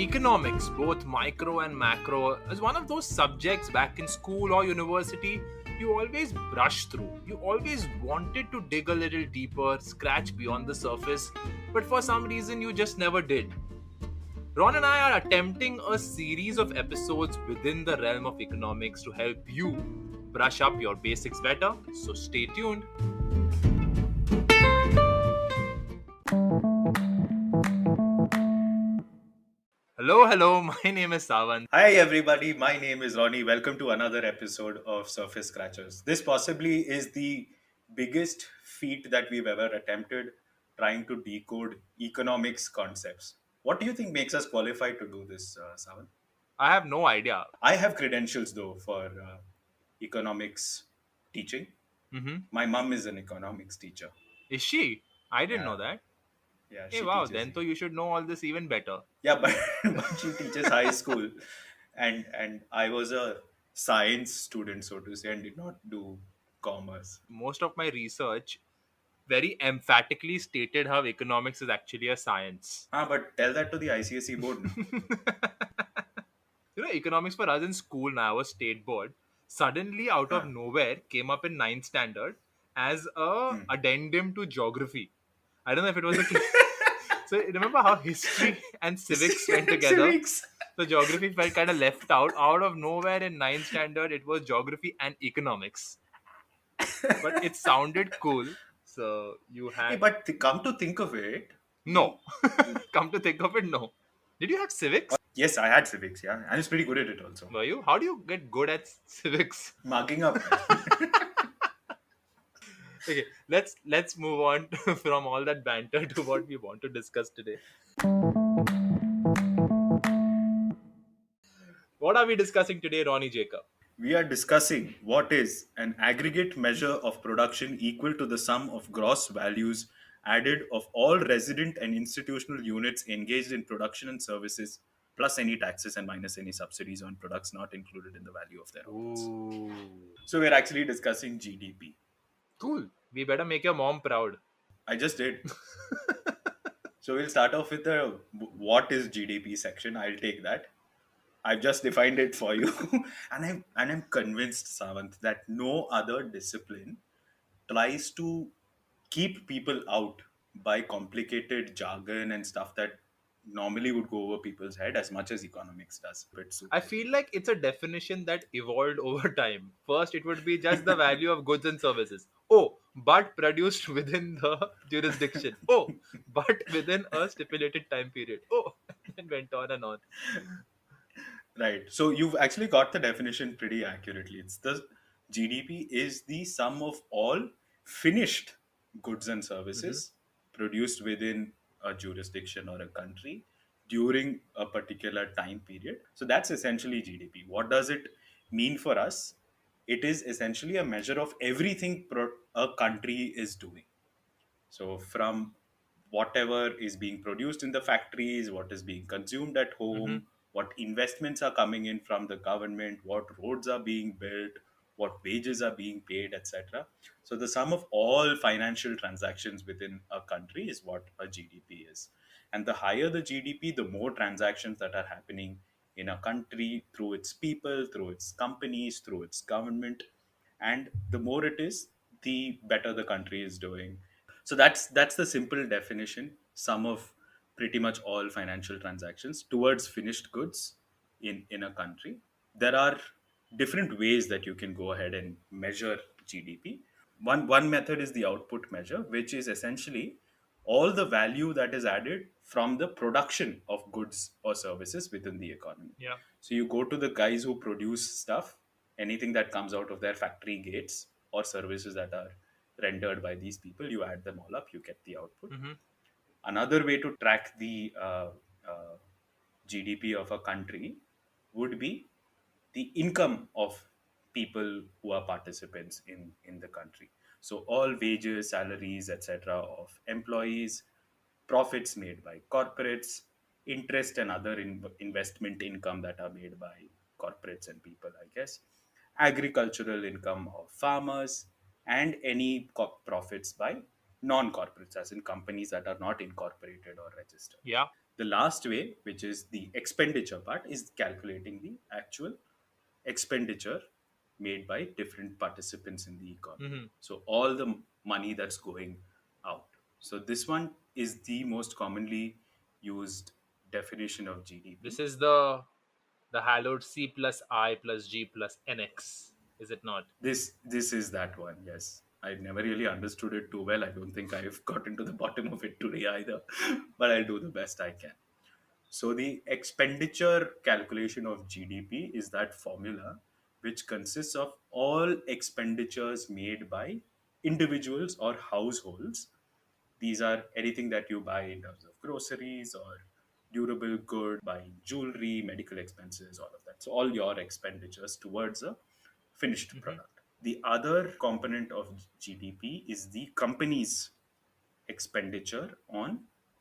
Economics, both micro and macro, is one of those subjects back in school or university you always brush through. You always wanted to dig a little deeper, scratch beyond the surface, but for some reason you just never did. Ron and I are attempting a series of episodes within the realm of economics to help you brush up your basics better, so stay tuned. Hello, my name is Savan. Hi, everybody. My name is Ronnie. Welcome to another episode of Surface Scratchers. This possibly is the biggest feat that we've ever attempted trying to decode economics concepts. What do you think makes us qualified to do this, Savan? I have no idea. I have credentials, though, for economics teaching. Mm-hmm. My mom is an economics teacher. Is she? I didn't know Yeah, that. yeah, Hey, she wow, teaches. then so you should know all this even better. Yeah, but, but she teaches high school, and I was a science student, so to say, and did not do commerce. Most of my research very emphatically stated how economics is actually a science. But tell that to the ICSE board. No? Economics for us in school now, a state board, suddenly out of Huh. nowhere came up in ninth standard as a Hmm. addendum to geography. I don't know if it was a so remember how history and civics went together? Civics. So geography felt kind of left out. Out of nowhere in ninth standard, it was geography and economics. But it sounded cool. So you Hey, had but come to think of it, no. we Come to think of it, no. Did you have civics? yes, I had civics. Yeah, I was pretty good at it also. Were you? How do you get good at civics? Marking up. Okay, let's move on from all that banter to what we want to discuss today. What are we discussing today, Ronnie Jacob? We are discussing what is an aggregate measure of production equal to the sum of gross values added of all resident and institutional units engaged in production and services, plus any taxes and minus any subsidies on products not included in the value of their outputs. Ooh, So we're actually discussing GDP. cool. We better make your mom proud. I just did. So we'll start off with the what is GDP section. I'll take that. I've just defined it for you, and I'm convinced, Savant, that no other discipline tries to keep people out by complicated jargon and stuff that normally would go over people's head as much as economics does. It's I super feel like it's a definition that evolved over time. First, it would be just the value of goods and services. Oh, but produced within the jurisdiction. Oh, but within a stipulated time period. Oh, and went on and on. right. So you've actually got the definition pretty accurately. It's the GDP is the sum of all finished goods and Hmm. services produced within a jurisdiction or a country during a particular time period. So that's essentially GDP. What does it mean for us? It is essentially a measure of everything a country is doing. So, from whatever is being produced in the factories, what is being consumed at Hmm. home, what investments are coming in from the government, what roads are being built, what wages are being paid, etc. So, the sum of all financial transactions within a country is what a GDP is. And the higher the GDP, the more transactions that are happening in a country through its people, through its companies, through its government. And the more it is, the better the country is doing. So that's the simple definition. Sum of pretty much all financial transactions towards finished goods in a country. There are different ways that you can go ahead and measure GDP. One method is the output measure, which is essentially all the value that is added from the production of goods or services within the economy. Yeah. So you go to the guys who produce stuff, anything that comes out of their factory gates or services that are rendered by these people, you add them all up, you get the output. Hmm. Another way to track the GDP of a country would be the income of people who are participants in the country. So all wages, salaries, etc. of employees, profits made by corporates, interest and other investment income that are made by corporates and people, I guess, agricultural income of farmers, and any profits by non-corporates, as in companies that are not incorporated or registered. Yeah. The last way, which is the expenditure part, is calculating the actual expenditure made by different participants in the economy. Hmm. So all the money that's going out. So this one is the most commonly used definition of GDP. This is the hallowed C plus I plus G plus NX, is it not? This is that one. Yes, I never really understood it too well. I don't think I've gotten to the bottom of it today either, but I'll do the best I can. So the expenditure calculation of GDP is that formula which consists of all expenditures made by individuals or households. These are anything that you buy in terms of groceries or durable good, buying jewelry, medical expenses, all of that. So all your expenditures towards a finished Hmm. product. The other component of GDP is the company's expenditure on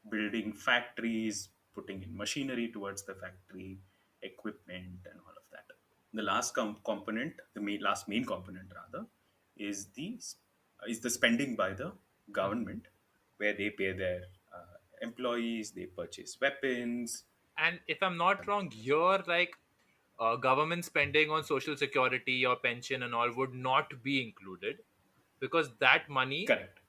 building factories, putting in machinery towards the factory, equipment, and all of that. The last component, last main component rather, is the spending by the government, where they pay their employees, they purchase weapons. And if I'm not wrong, here, like, government spending on social security or pension and all would not be included, because that money Correct.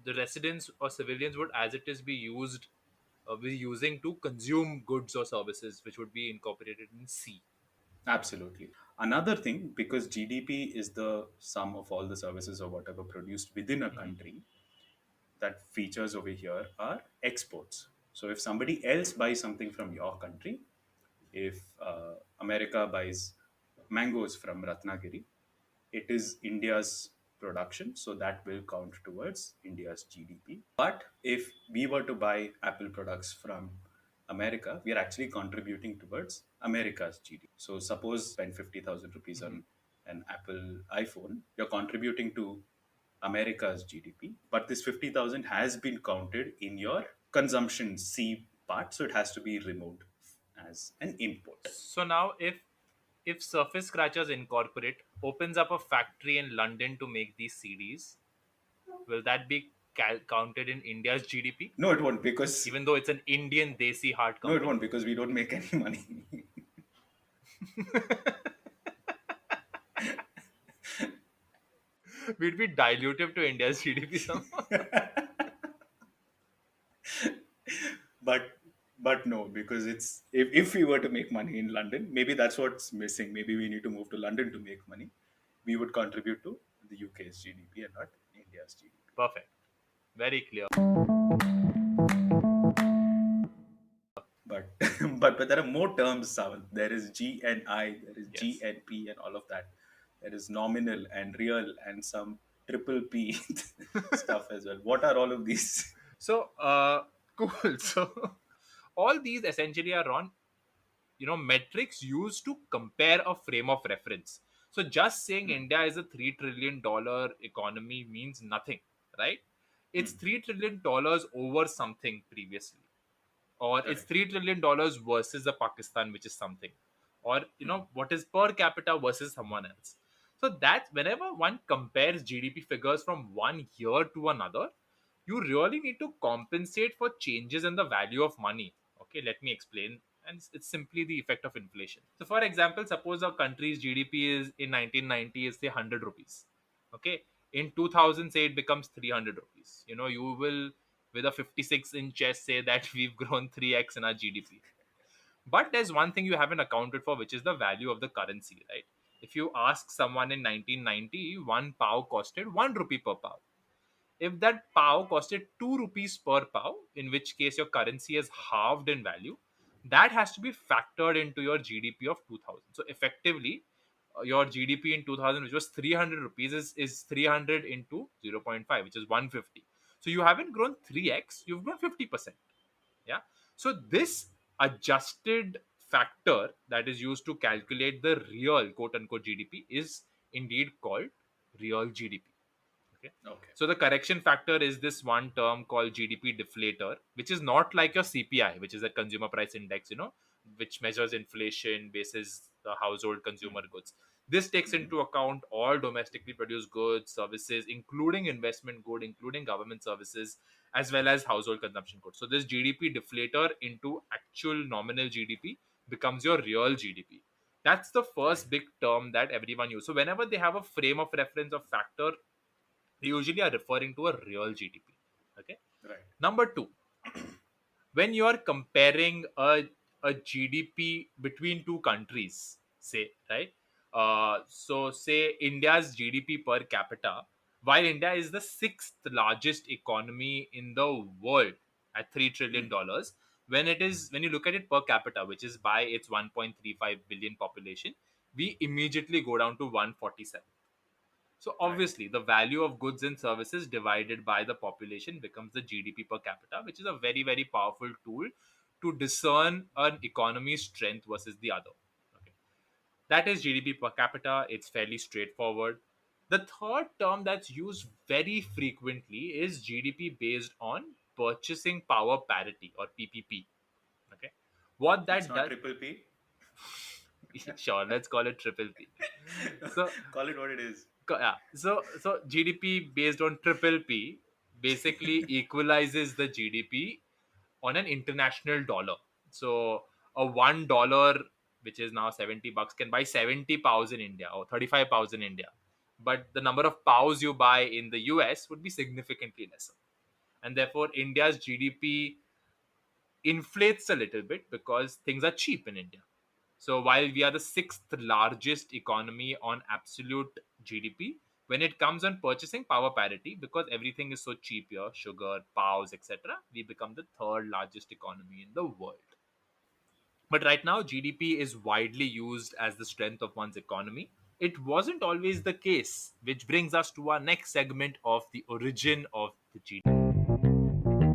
the residents or civilians would, as it is, be using to consume goods or services, which would be incorporated in C. Absolutely. Another thing, because GDP is the sum of all the services or whatever produced within a Hmm. country, that features over here are exports. So if somebody else buys something from your country, if America buys mangoes from Ratnagiri, it is India's production, so that will count towards India's GDP. But if we were to buy Apple products from America, we are actually contributing towards America's GDP. So suppose spend 50,000 rupees Hmm. on an Apple iPhone, you're contributing to America's GDP, but this 50,000 has been counted in your consumption C part, so it has to be removed as an import. So now, if Surface Scratchers Incorporate opens up a factory in London to make these CDs, will that be counted in India's GDP? No, it won't because Even though it's an Indian Desi hard no, it company, won't because we don't make any money. we'd be dilutive to India's GDP somehow. but no, because it's if we were to make money in London, maybe that's what's missing. Maybe we need to move to London to make money. We would contribute to the UK's GDP and not India's GDP. Perfect. Very clear. But but there are more terms, Sawan. There is GNI, there is Yes. GNP, and all of that. There is nominal and real and some triple P stuff as well. What are all of these? So, cool. So, all these essentially are on, metrics used to compare a frame of reference. So, just saying Hmm, India is a $3 trillion economy means nothing, right? It's hmm, $3 trillion over something previously, or it's correct. $3 trillion versus the Pakistan, which is something, or Hmm, what is per capita versus someone else. So that whenever one compares GDP figures from one year to another, you really need to compensate for changes in the value of money. Okay, let me explain. And it's simply the effect of inflation. So, for example, suppose a country's GDP is in 1990 is say 100 rupees. Okay, in 2000 say it becomes 300 rupees. You will, with a 56-inch chest, say that we've grown 3x in our GDP. But there's one thing you haven't accounted for, which is the value of the currency, right? If you ask someone in 1990, one pav costed 1 rupee per pav. If that pav costed 2 rupees per pav, in which case your currency is halved in value, that has to be factored into your GDP of 2000. So effectively, your GDP in 2000, which was 300 rupees, is 300 into 0.5, which is 150. So you haven't grown 3x, you've grown 50%. Yeah. So this adjusted factor that is used to calculate the real quote unquote GDP is indeed called real GDP. Okay. okay. So the correction factor is this one term called GDP deflator, which is not like your CPI, which is a consumer price index, which measures inflation basis the household consumer Hmm, goods. This takes hmm, into account all domestically produced goods, services, including investment good, including government services, as well as household consumption goods. So this GDP deflator into actual nominal GDP becomes your real GDP. That's the Right. first big term that everyone uses. So whenever they have a frame of reference of factor, they usually are referring to a real GDP. Okay. Right. Number two, when you are comparing a GDP between two countries, say, right? So, say India's GDP per capita, while India is the sixth largest economy in the world at $3 trillion, when you look at it per capita, which is by its 1.35 billion population, we immediately go down to 147. So Right. obviously, the value of goods and services divided by the population becomes the GDP per capita, which is a very, very powerful tool to discern an economy's strength versus the other. Okay. That is GDP per capita. It's fairly straightforward. The third term that's used very frequently is GDP based on purchasing power parity, or PPP. Okay. What It's that not does, triple P. sure, let's call it triple P. So Call it what it is. Yeah. So GDP based on triple P basically equalizes the GDP on an international dollar. So a $1, which is now 70 bucks, can buy 70 pows in India or 35 pows in India. But the number of pows you buy in the US would be significantly lesser. And therefore India's GDP inflates a little bit because things are cheap in India. So while we are the sixth largest economy on absolute GDP, when it comes on purchasing power parity, because everything is so cheap here, sugar, pows, etc., we become the third largest economy in the world. But right now, GDP is widely used as the strength of one's economy. It wasn't always the case, which brings us to our next segment of the origin of the GDP.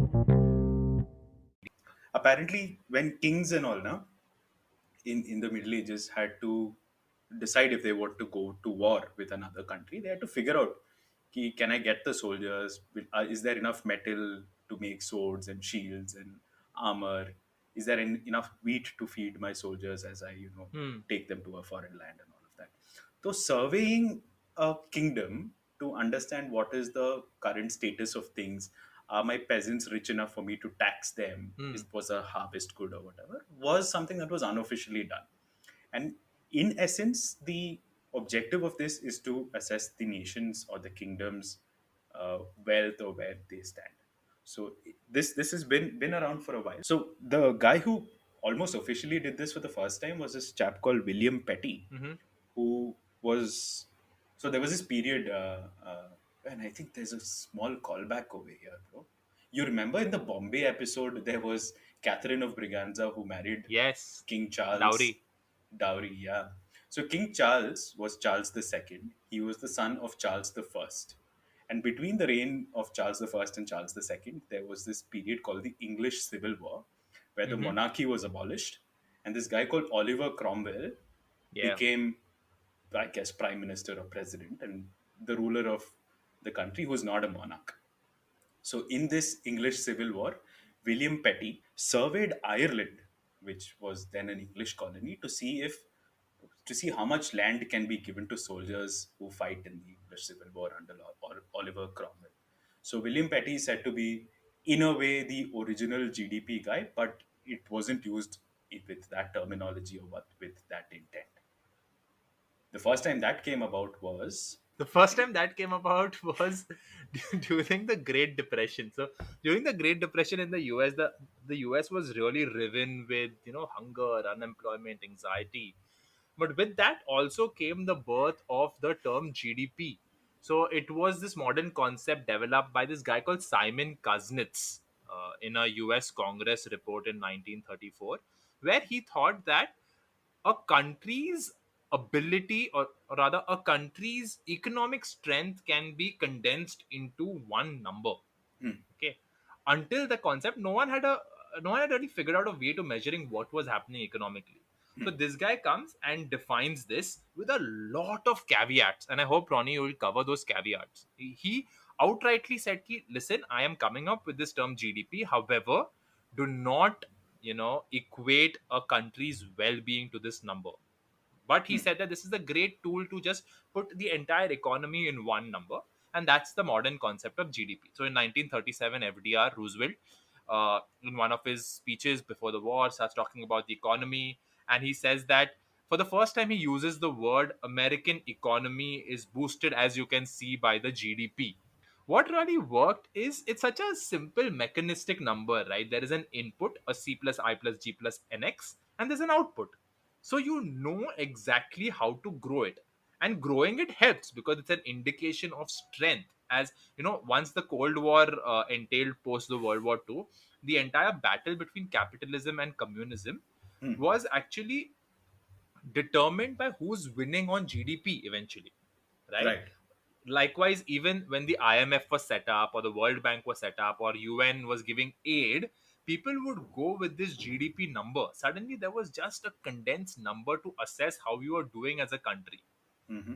Apparently, when kings and all now in the Middle Ages had to decide if they want to go to war with another country, they had to figure out, can I get the soldiers? Is there enough metal to make swords and shields and armor? Is there enough wheat to feed my soldiers as I, Hmm. take them to a foreign land and all of that? So surveying a kingdom to understand what is the current status of things. Are my peasants rich enough for me to tax them? Hmm. Was a harvest good or whatever? Was something that was unofficially done. And in essence, the objective of this is to assess the nations or the kingdom's wealth or where they stand. So this has been around for a while. So the guy who almost officially did this for the first time was this chap called William Petty, Hmm. who was so there was this period, and I think there's a small callback over here, bro. You remember in the Bombay episode there was Catherine of Braganza who married Yes. King Charles. Dowry. Dowry, yeah. So King Charles was Charles the Second. He was the son of Charles the First. And between the reign of Charles the First and Charles the Second, there was this period called the English Civil War, where the Hmm. monarchy was abolished, and this guy called Oliver Cromwell Yeah. became, I guess, prime minister or president and the ruler of the country who's not a monarch. So, in this English Civil War, William Petty surveyed Ireland, which was then an English colony, to see how much land can be given to soldiers who fight in the English Civil War under Oliver Cromwell. So, William Petty is said to be, in a way, the original GDP guy, but it wasn't used with that terminology or with that intent. The first time that came about was The first time that came about was during the Great Depression. So during the Great Depression in the US, the US was really riven with hunger, unemployment, anxiety. But with that also came the birth of the term GDP. So it was this modern concept developed by this guy called Simon Kuznets in a US Congress report in 1934, where he thought that a country's ability, or rather a country's economic strength, can be condensed into one number. hmm, Okay. Until the concept, no one had really figured out a way to measuring what was happening economically. So this guy comes and defines this with a lot of caveats, and I hope Ronnie will cover those caveats. He outrightly said, listen, I am coming up with this term GDP, however, do not equate a country's well-being to this number. But he said that this is a great tool to just put the entire economy in one number. And that's the modern concept of GDP. So in 1937, FDR, Roosevelt, in one of his speeches before the war, starts talking about the economy. And he says that for the first time, he uses the word American economy is boosted, as you can see, by the GDP. What really worked is it's such a simple mechanistic number, right? There is an input, a C plus I plus G plus NX, and there's an output. So you know exactly how to grow it. And growing it helps because it's an indication of strength. As you know, once the Cold War entailed post the World War II, the entire battle between capitalism and communism Hmm. was actually determined by who's winning on GDP eventually, right? Right. Likewise, even when the IMF was set up or the World Bank was set up or UN was giving aid, people would go with this GDP number. Suddenly, there was just a condensed number to assess how you are doing as a country. Hmm.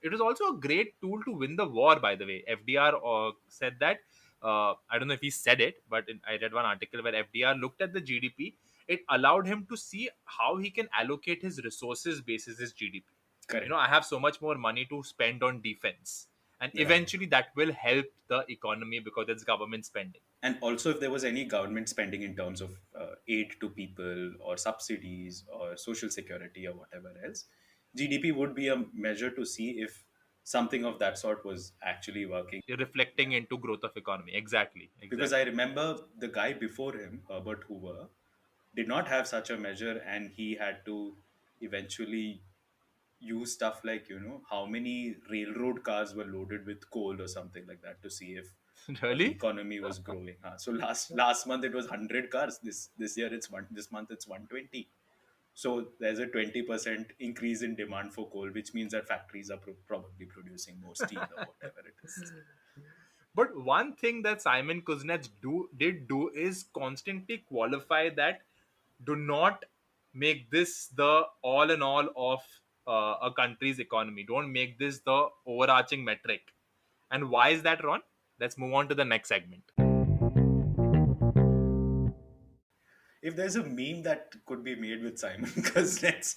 It was also a great tool to win the war, by the way. FDR said that. I don't know if he said it, but I read one article where FDR looked at the GDP. It allowed him to see how he can allocate his resources basis his GDP. You know, Correct. I have so much more money to spend on defense. And Right. eventually that will help the economy because it's government spending. And also, if there was any government spending in terms of aid to people or subsidies or social security or whatever else, GDP would be a measure to see if something of that sort was actually working. Reflecting into growth of economy. Exactly. Because I Exactly. remember the guy before him, Herbert Hoover, did not have such a measure, and he had to eventually use stuff like, how many railroad cars were loaded with coal or something like that to see if the Really? economy was growing. So last month it was 100 cars. This year it's one. This month it's 120. So there's a 20% increase in demand for coal, which means that factories are probably producing more steel or whatever it is. But one thing that Simon Kuznets did do is constantly qualify that do not make this the all in all of a country's economy. Don't make this the overarching metric. And why is that, Ron? Let's move on to the next segment. If there's a meme that could be made with Simon Kuznets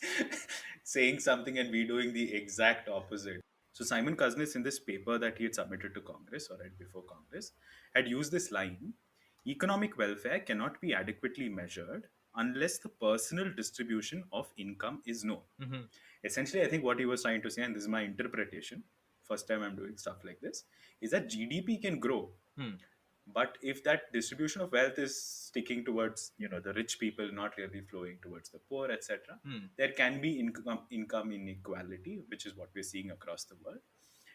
saying something and we doing the exact opposite. So Simon Kuznets, in this paper that he had submitted to Congress or right before Congress, had used this line: economic welfare cannot be adequately measured unless the personal distribution of income is known. Hmm. Essentially, I think what he was trying to say, and this is my interpretation, first time I'm doing stuff like this, is that GDP can grow, Hmm. but if that distribution of wealth is sticking towards, the rich people, not really flowing towards the poor, etc., Hmm. there can be income inequality, which is what we're seeing across the world.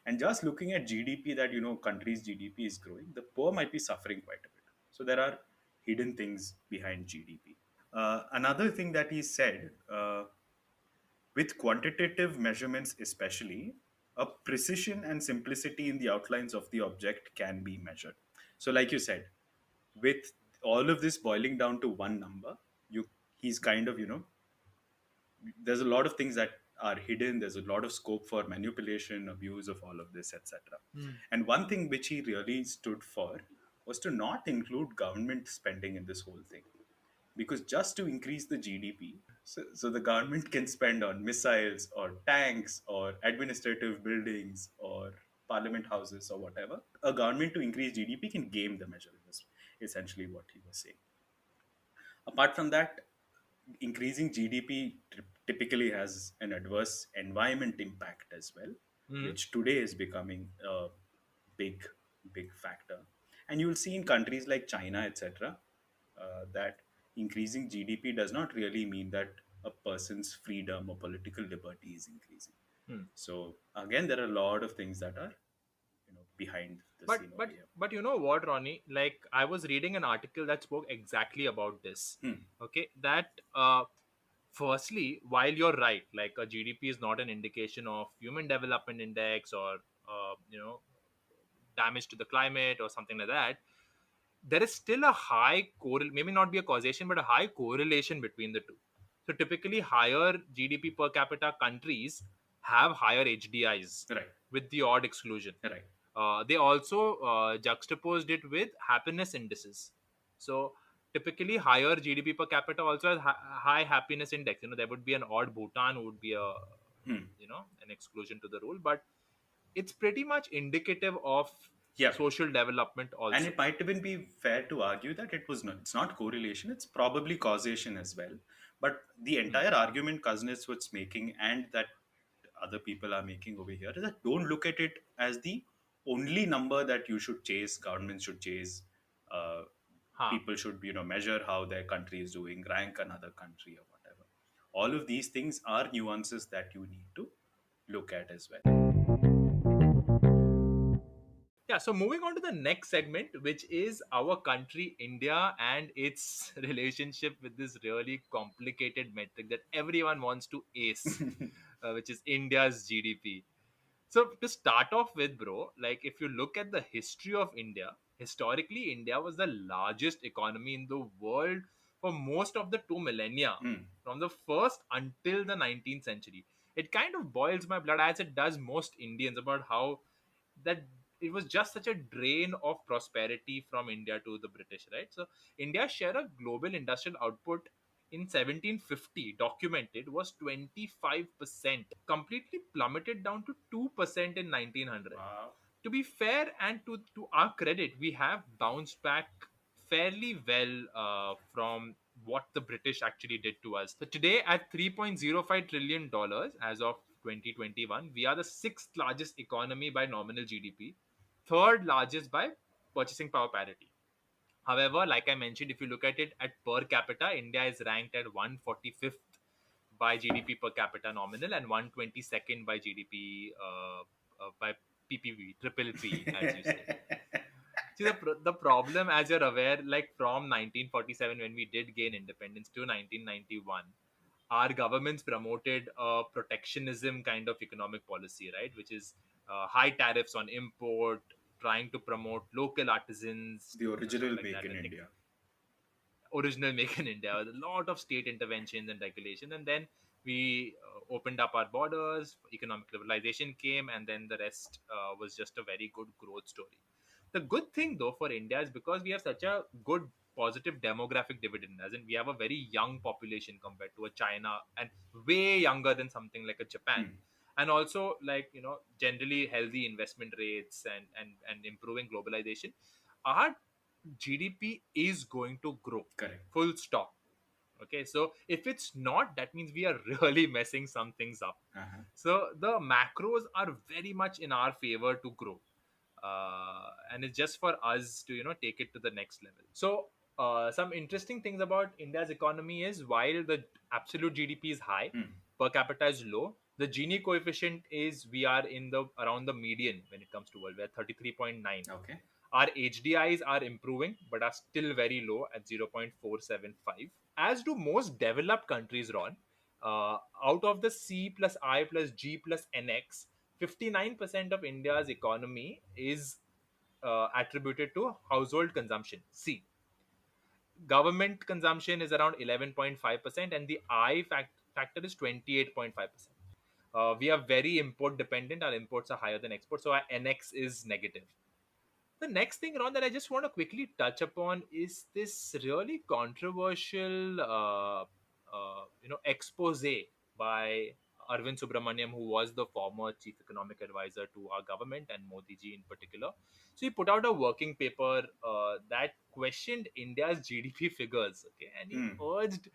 And just looking at GDP, that countries' GDP is growing, the poor might be suffering quite a bit. So there are hidden things behind GDP. Another thing that he said, with quantitative measurements especially, a precision and simplicity in the outlines of the object can be measured. So, like you said, with all of this boiling down to one number, he's kind of, there's a lot of things that are hidden. There's a lot of scope for manipulation, abuse of all of this, etc. Hmm. And one thing which he really stood for was to not include government spending in this whole thing, because just to increase the GDP, so the government can spend on missiles or tanks or administrative buildings or parliament houses or whatever. A government to increase GDP can game the measure, is essentially what he was saying. Apart from that, increasing GDP typically has an adverse environment impact as well, Hmm. which today is becoming a big, big factor. And you'll see in countries like China, etc., that increasing GDP does not really mean that a person's freedom or political liberty is increasing. Hmm. So again, there are a lot of things that are, behind the But scene over but here. but you know what, Ronnie? Like I was reading an article that spoke exactly about this. Hmm. Okay, that firstly, while you're right, like a GDP is not an indication of human development index or damage to the climate or something like that, there is still a high maybe not be a causation, but a high correlation between the two. So typically, higher GDP per capita countries have higher HDIs, Right. with the odd exclusion. Right. They also juxtaposed it with happiness indices. So typically, higher GDP per capita also has high happiness index. There would be an odd Bhutan who would be a Hmm. an exclusion to the rule, but it's pretty much indicative of Yeah. social development And also. it might even be fair to argue that it's not correlation, it's probably causation as well. But the Hmm. entire argument Kuznets was making, and that other people are making over here, is that don't look at it as the only number that you should chase, governments should chase. Uh, Huh. People should, measure how their country is doing, rank another country or whatever. All of these things are nuances that you need to look at as well. Yeah, so moving on to the next segment, which is our country, India, and its relationship with this really complicated metric that everyone wants to ace, which is India's GDP. So, to start off with, bro, like if you look at the history of India, historically, India was the largest economy in the world for most of the two millennia, Hmm, from the first until the 19th century. It kind of boils my blood, as it does most Indians, about how that it was just such a drain of prosperity from India to the British, right? So India's share of global industrial output in 1750 documented was 25%, completely plummeted down to 2% in 1900. wow. To be fair and to our credit, we have bounced back fairly well from what the British actually did to us. So today, at $3.05 trillion dollars as of 2021, we are the sixth largest economy by nominal GDP, third largest by purchasing power parity. However, like I mentioned, if you look at it at per capita, India is ranked at 145th by GDP per capita nominal and 122nd by GDP by PPV, triple P, as you say. See, the problem, as you're aware, like from 1947, when we did gain independence, to 1991, our governments promoted a protectionism kind of economic policy, right? Which is high tariffs on import, trying to promote local artisans, The stuff original like make that. in And India. original Make in India with a lot of state interventions and regulation. And then we opened up our borders, economic liberalization came, and then the rest was just a very good growth story. The good thing, though, for India is because we have such a good positive demographic dividend, as in we have a very young population compared to a China, and way younger than something like a Japan. Hmm, And also, like, generally healthy investment rates and improving globalization. Our GDP is going to grow. correct. Full stop. Okay, so if it's not, that means we are really messing some things up. Uh-huh. So the macros are very much in our favor to grow, and it's just for us to take it to the next level. So some interesting things about India's economy is, while the absolute GDP is high, Hmm, per capita is low. The Gini coefficient is, we are in the around the median when it comes to world. We're 33.9. okay. Our HDIs are improving, but are still very low at 0.475. As do most developed countries, Ron. Out of the C plus I plus G plus NX, 59% of India's economy is attributed to household consumption. C. Government consumption is around 11.5%, and the factor is 28.5%. We are very import dependent. Our imports are higher than exports, so our NX is negative. The next thing, Ron, that I just want to quickly touch upon is this really controversial, expose by Arvind Subramaniam, who was the former chief economic advisor to our government and Modi ji in particular. So he put out a working paper that questioned India's GDP figures, okay, and he Hmm. urged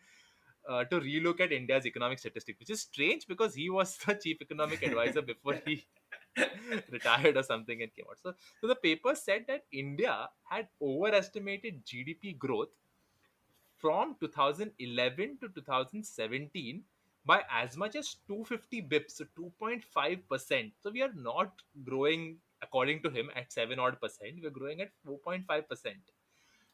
to relook at India's economic statistics, which is strange because he was the chief economic advisor before he retired or something and came out. So the paper said that India had overestimated GDP growth from 2011 to 2017 by as much as 250 bips, so 2.5%. So we are not growing, according to him, at 7 odd percent. We're growing at 4.5%.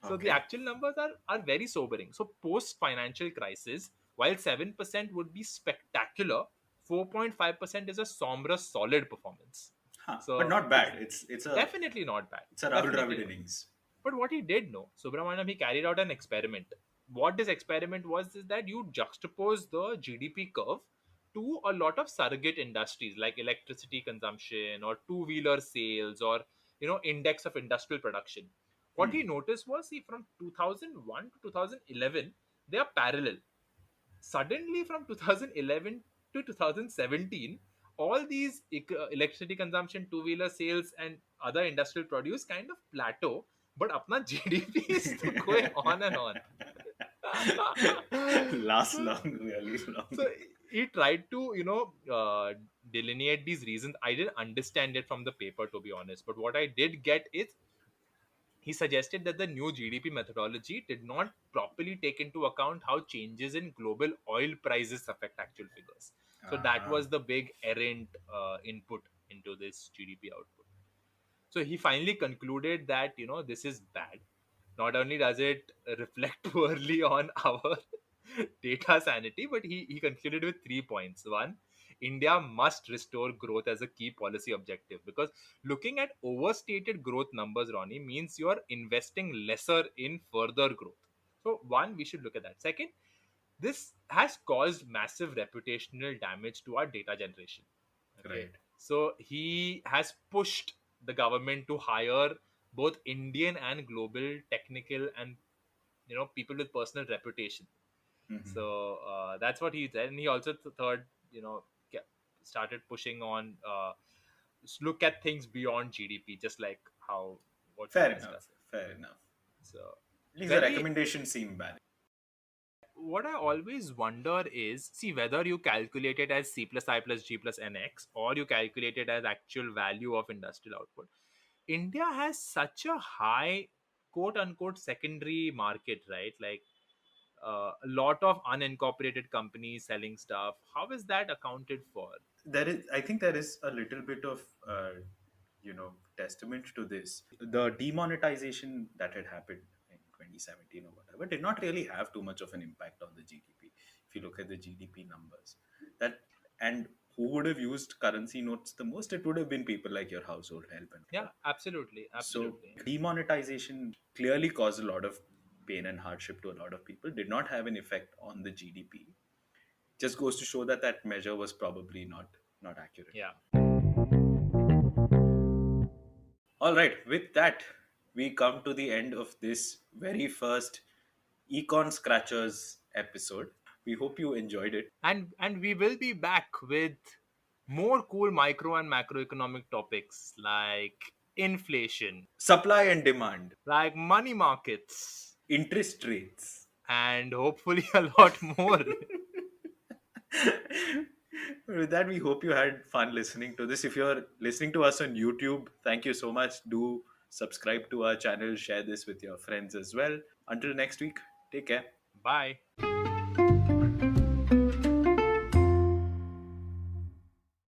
So the Okay. actual numbers are very sobering. So post financial crisis, while 7% would be spectacular, 4.5% is a somber, solid performance. Huh. But So not it's bad. definitely not bad. It's a Rahul Definitely Dravid not. innings. But what he did know, Subramaniam, he carried out an experiment. What this experiment was is that you juxtapose the GDP curve to a lot of surrogate industries like electricity consumption or two-wheeler sales or index of industrial production. What Hmm. he noticed was, see, from 2001 to 2011, they are parallel. Suddenly, from 2011 to 2017, all these electricity consumption, two-wheeler sales, and other industrial produce kind of plateau, but apna GDP is still going on and on. Last so, long, really long. so he tried to, delineate these reasons. I didn't understand it from the paper, to be honest, but what I did get is he suggested that the new GDP methodology did not properly take into account how changes in global oil prices affect actual figures. So that Ah, was the big errant input into this GDP output. So he finally concluded that this is bad. Not only does it reflect poorly on our data sanity, but he concluded with 3 points. One, India must restore growth as a key policy objective, because looking at overstated growth numbers, Ronnie, means you're investing lesser in further growth. So one, we should look at that. Second, this has caused massive reputational damage to our data generation. Okay. right. So he has pushed the government to hire both Indian and global technical and people with personal reputation. Mhm. So that's what he said, and he also third, started pushing on look at things beyond GDP, just like how what we Fair were enough. discussing. Fair enough. So At least the very recommendations seem valid. what I always wonder is, see, whether you calculate it as C plus I plus G plus NX, or you calculate it as actual value of industrial output. India has such a high quote unquote secondary market, right? Like a lot of unincorporated companies selling stuff. How is that accounted for? There is, I think, there is a little bit of testament to this. The demonetization that had happened in 2017 or whatever did not really have too much of an impact on the GDP. If you look at the GDP numbers, that and who would have used currency notes the most? It would have been people like your household help and Yeah, all. absolutely, So absolutely. demonetization clearly caused a lot of pain and hardship to a lot of people. Did not have an effect on the GDP. Just goes to show that that measure was probably not accurate. Yeah. All right, with that, we come to the end of this very first Econ Scratchers episode. We hope you enjoyed it. And we will be back with more cool micro and macroeconomic topics like inflation, Supply and demand, like money markets, interest rates. and hopefully a lot more. With that, we hope you had fun listening to this. If you're listening to us on YouTube, thank you so much. Do subscribe to our channel, share this with your friends as well. Until next week, take care. Bye.